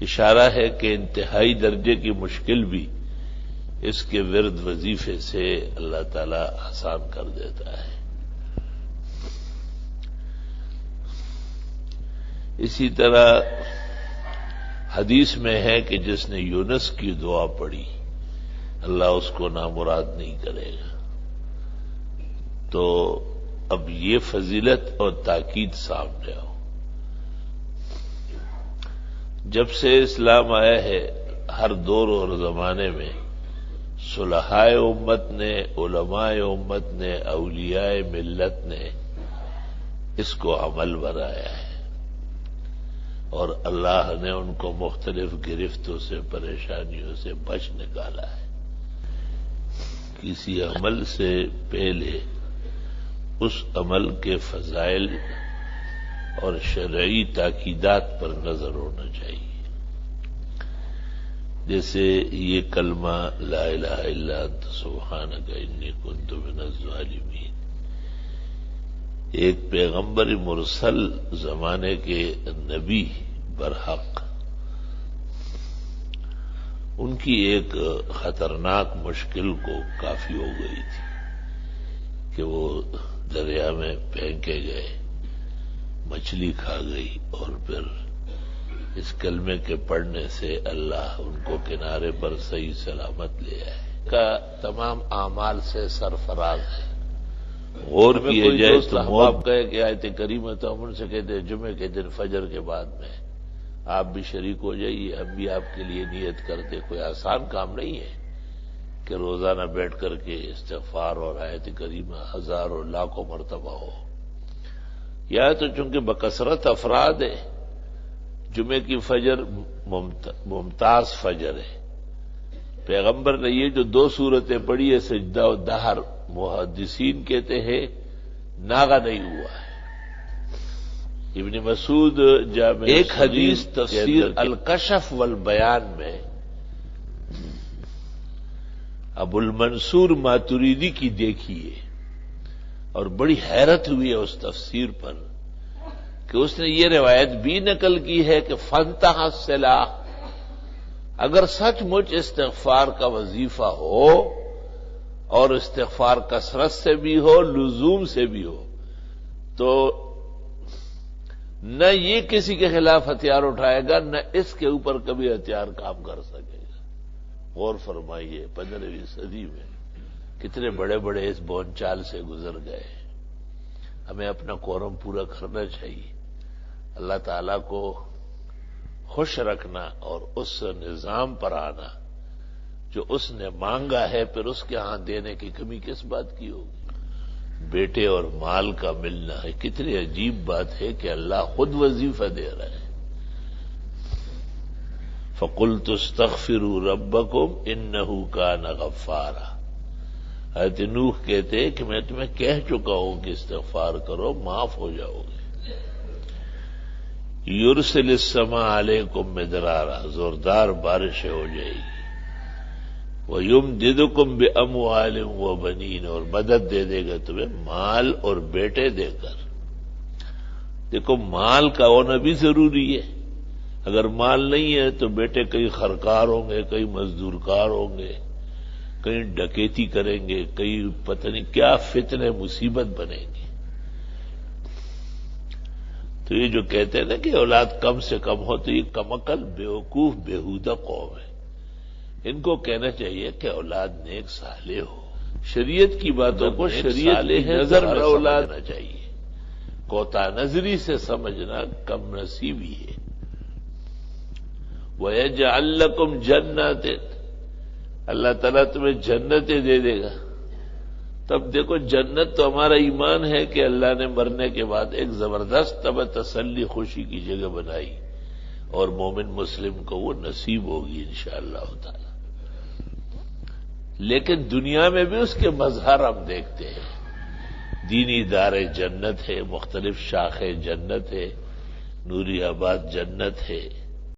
اشارہ ہے کہ انتہائی درجے کی مشکل بھی اس کے ورد وظیفے سے اللہ تعالی آسان کر دیتا ہے۔ اسی طرح حدیث میں ہے کہ جس نے یونس کی دعا پڑھی اللہ اس کو نامراد نہیں کرے گا۔ تو اب یہ فضیلت اور تاکید سامنے آؤ۔ جب سے اسلام آیا ہے ہر دور اور زمانے میں صلحائے امت نے، علماء امت نے، اولیاء ملت نے اس کو عمل بنایا ہے، اور اللہ نے ان کو مختلف گرفتوں سے، پریشانیوں سے بچ نکالا ہے۔ کسی عمل سے پہلے اس عمل کے فضائل اور شرعی تاکیدات پر نظر ہونا چاہیے۔ جیسے یہ کلمہ لا الہ الا انت سبحانک انی کنت من الظالمین، ایک پیغمبر مرسل زمانے کے نبی برحق، ان کی ایک خطرناک مشکل کو کافی ہو گئی تھی کہ وہ دریا میں پھینکے گئے، مچھلی کھا گئی، اور پھر اس کلمے کے پڑھنے سے اللہ ان کو کنارے پر صحیح سلامت لے آئے۔ کا تمام اعمال سے سرفراز ہے۔ غور کیے جائے تو آپ کہے کہ آیت کریمہ تو ہم ان سے کہتے ہیں جمعے کے دن فجر کے بعد میں آپ بھی شریک ہو جائیے، ہم بھی آپ کے لیے نیت کرتے۔ کوئی آسان کام نہیں ہے کہ روزانہ بیٹھ کر کے استغفار اور آیت کریمہ ہزاروں لاکھوں مرتبہ ہو۔ یا تو چونکہ بکثرت افراد ہے، جمعے کی فجر ممتاز فجر ہے، پیغمبر نے یہ جو دو صورتیں پڑھی ہے سجدہ و دہر، محدثین کہتے ہیں ناغہ نہیں ہوا ہے۔ ابن مسعود جامع ایک حدیث تفسیر الکشف والبیان میں ابو المنصور ماتریدی کی دیکھی ہے، اور بڑی حیرت ہوئی ہے اس تفسیر پر کہ اس نے یہ روایت بھی نقل کی ہے کہ فانتہا الصلاح، اگر سچ مچ استغفار کا وظیفہ ہو اور استغفار کثرت سے بھی ہو، لزوم سے بھی ہو، تو نہ یہ کسی کے خلاف ہتھیار اٹھائے گا، نہ اس کے اوپر کبھی ہتھیار کام کر سکے گا۔ غور فرمائیے 15ویں صدی میں کتنے بڑے بڑے اس بون چال سے گزر گئے۔ ہمیں اپنا قورم پورا کرنا چاہیے، اللہ تعالی کو خوش رکھنا اور اس نظام پر آنا جو اس نے مانگا ہے، پھر اس کے ہاں دینے کی کمی کس بات کی ہوگی؟ بیٹے اور مال کا ملنا ہے، کتنی عجیب بات ہے کہ اللہ خود وظیفہ دے رہا ہے۔ فَقُلْتُ اسْتَغْفِرُوا رَبَّكُمْ إِنَّهُ كَانَ غَفَّارًا۔ حضرت نوح کہتے ہیں کہ میں تمہیں کہہ چکا ہوں کہ استغفار کرو، معاف ہو جاؤ گے۔ یرسل السماء علیکم مدرارا، زوردار بارشیں ہو جائے گی۔ وَيُمْدِدُكُمْ بِأَمْوَالٍ وَبَنِينَ، اور مدد دے دے گا تمہیں مال اور بیٹے دے کر۔ دیکھو مال کا ہونا بھی ضروری ہے، اگر مال نہیں ہے تو بیٹے کئی خرکار ہوں گے، کئی مزدور کار ہوں گے، کہیں ڈکیتی کریں گے، کئی پتہ نہیں کیا فتنے مصیبت بنیں گے۔ تو یہ جو کہتے ہیں نا کہ اولاد کم سے کم ہو، تو یہ کم عقل بیوقوف بےہودہ قوم ہے۔ ان کو کہنا چاہیے کہ اولاد نیک صالح ہو، شریعت کی باتوں کو شریعت کی نظر میں سمجھنا چاہیے، کوتا نظری سے سمجھنا کم نصیبی ہے۔ وَيَجْعَلْ لَكُمْ جَنَّاتٍ، اللہ تعالیٰ تمہیں جنتیں دے دے گا۔ تب دیکھو جنت تو ہمارا ایمان ہے کہ اللہ نے مرنے کے بعد ایک زبردست طب تسلی خوشی کی جگہ بنائی، اور مومن مسلم کو وہ نصیب ہوگی انشاءاللہ تعالی۔ لیکن دنیا میں بھی اس کے مظہر ہم دیکھتے ہیں، دینی ادارے جنت ہے، مختلف شاخیں جنت ہے، نوری آباد جنت ہے،